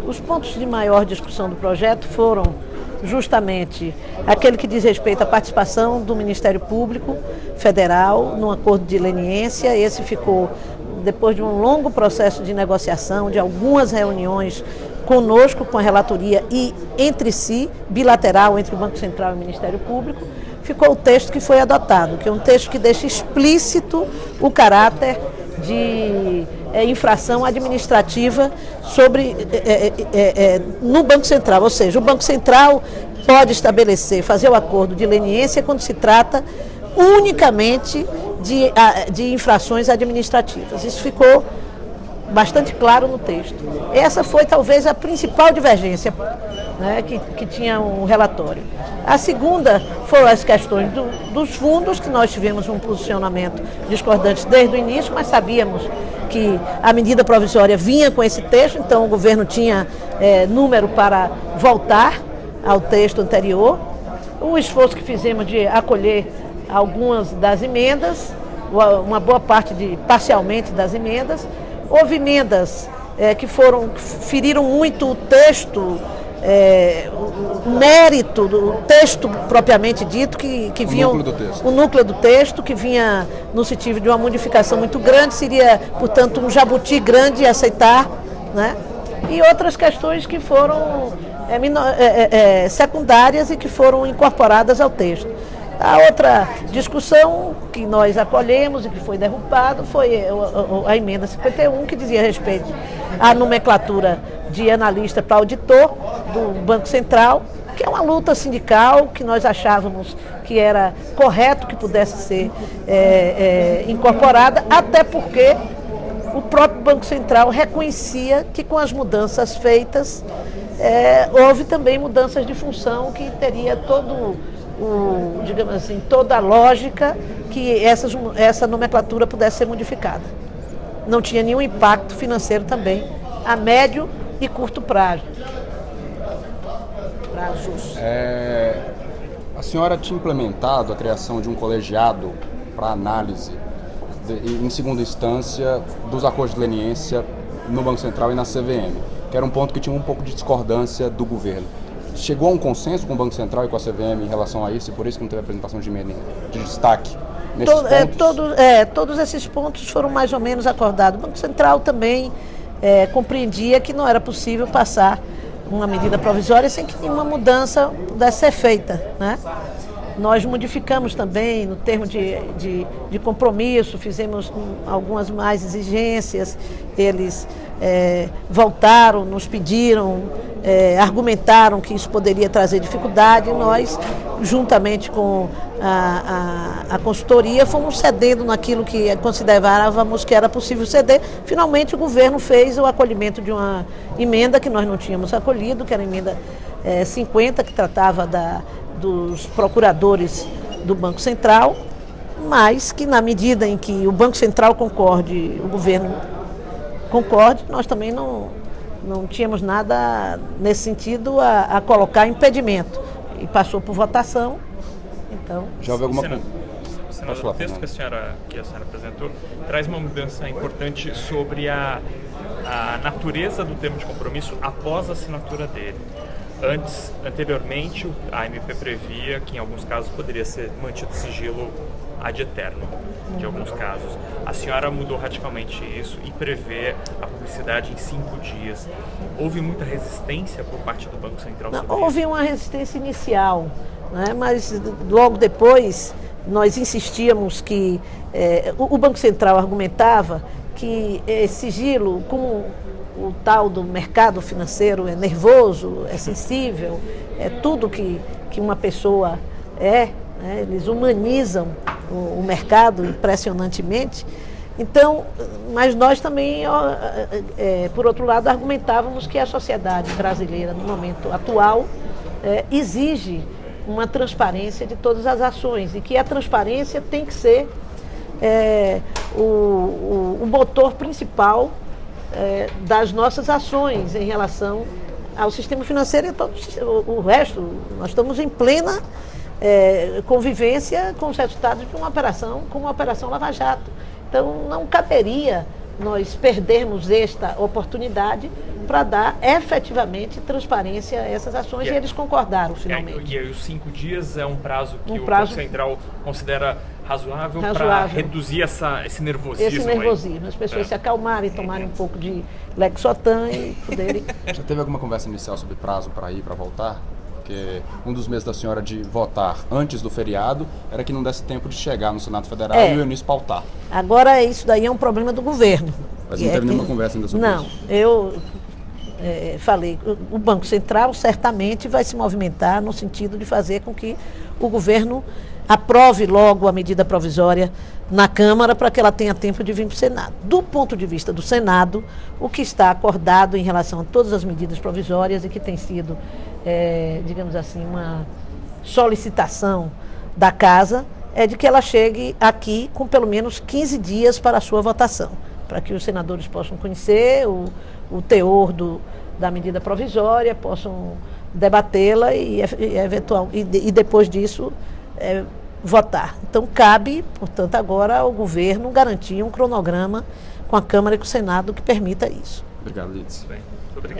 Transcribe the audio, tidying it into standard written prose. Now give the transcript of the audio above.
Os pontos de maior discussão do projeto foram justamente aquele que diz respeito à participação do Ministério Público Federal no acordo de leniência. Esse ficou, depois de um longo processo de negociação, de algumas reuniões conosco, com a relatoria e entre si, bilateral entre o Banco Central e o Ministério Público, ficou o texto que foi adotado, que é um texto que deixa explícito o caráter de infração administrativa no Banco Central, ou seja, o Banco Central pode estabelecer, fazer o acordo de leniência quando se trata unicamente de infrações administrativas. Isso ficou bastante claro no texto. Essa foi talvez a principal divergência, né, que tinha um relatório. A segunda foram as questões dos fundos, que nós tivemos um posicionamento discordante desde o início, mas sabíamos que a medida provisória vinha com esse texto, então o governo tinha número para voltar ao texto anterior. O esforço que fizemos de acolher algumas das emendas, uma boa parte parcialmente das emendas. Houve emendas que feriram muito o texto, o mérito do texto propriamente dito, que vinha o núcleo do texto, que vinha no sentido de uma modificação muito grande, seria, portanto, um jabuti grande a aceitar, né? E outras questões que foram secundárias e que foram incorporadas ao texto. A outra discussão que nós acolhemos e que foi derrubado foi a emenda 51, que dizia respeito à nomenclatura de analista para auditor do Banco Central, que é uma luta sindical que nós achávamos que era correto que pudesse ser incorporada, até porque o próprio Banco Central reconhecia que com as mudanças feitas houve também mudanças de função que teria digamos assim, toda a lógica que essa nomenclatura pudesse ser modificada. Não tinha nenhum impacto financeiro também, a médio e curto prazo. A senhora tinha implementado a criação de um colegiado para análise, em segunda instância, dos acordos de leniência no Banco Central e na CVM, que era um ponto que tinha um pouco de discordância do governo. Chegou a um consenso com o Banco Central e com a CVM em relação a isso, e por isso que não teve apresentação de emenda de destaque nesses pontos? Todos esses pontos foram mais ou menos acordados. O Banco Central também compreendia que não era possível passar uma medida provisória sem que nenhuma mudança pudesse ser feita, né? Nós modificamos também no termo de compromisso, fizemos algumas mais exigências, eles voltaram, nos pediram, argumentaram que isso poderia trazer dificuldade, e nós, juntamente com a consultoria, fomos cedendo naquilo que considerávamos que era possível ceder. Finalmente o governo fez o acolhimento de uma emenda que nós não tínhamos acolhido, que era a emenda 50, que tratava dos procuradores do Banco Central, mas que na medida em que o Banco Central concorde, o governo concorde, nós também não tínhamos nada nesse sentido a colocar impedimento. E passou por votação, então... Já houve alguma coisa? Senador, o texto que a senhora apresentou traz uma mudança importante sobre a natureza do termo de compromisso após a assinatura dele. Anteriormente, a MP previa que em alguns casos poderia ser mantido sigilo ad eterno, de alguns casos. A senhora mudou radicalmente isso e prevê a publicidade em 5 dias. Houve muita resistência por parte do Banco Central sobre isso? Houve uma resistência inicial, né? Mas logo depois nós insistíamos que o Banco Central argumentava que sigilo, como o tal do mercado financeiro é nervoso, é sensível, é tudo que uma pessoa né? Eles humanizam o mercado impressionantemente. Então, mas nós também, por outro lado, argumentávamos que a sociedade brasileira, no momento atual, exige uma transparência de todas as ações e que a transparência tem que ser o motor principal das nossas ações em relação ao sistema financeiro e todo o resto. Nós estamos em plena convivência com os resultados de uma operação, como a Operação Lava Jato. Então, não caberia nós perdermos esta oportunidade para dar efetivamente transparência a essas ações, e eles concordaram finalmente. E aí os 5 dias é um prazo que o Banco Central considera razoável. Para reduzir esse nervosismo. Esse nervosismo, as pessoas se acalmarem, tomarem um pouco de Lexotan e poderem... Já teve alguma conversa inicial sobre prazo para ir, para voltar? Porque um dos medos da senhora de votar antes do feriado era que não desse tempo de chegar no Senado Federal e o Eunício pautar. Agora, isso daí é um problema do governo. Mas não teve nenhuma conversa ainda sobre isso? Não, eu falei, o Banco Central certamente vai se movimentar no sentido de fazer com que o governo aprove logo a medida provisória na Câmara para que ela tenha tempo de vir para o Senado. Do ponto de vista do Senado, o que está acordado em relação a todas as medidas provisórias e que tem sido, digamos assim, uma solicitação da Casa, é de que ela chegue aqui com pelo menos 15 dias para a sua votação, para que os senadores possam conhecer o teor da medida provisória, possam debatê-la e depois disso votar. Então, cabe, portanto, agora ao governo garantir um cronograma com a Câmara e com o Senado que permita isso. Obrigado, Lides. Bem, muito obrigado.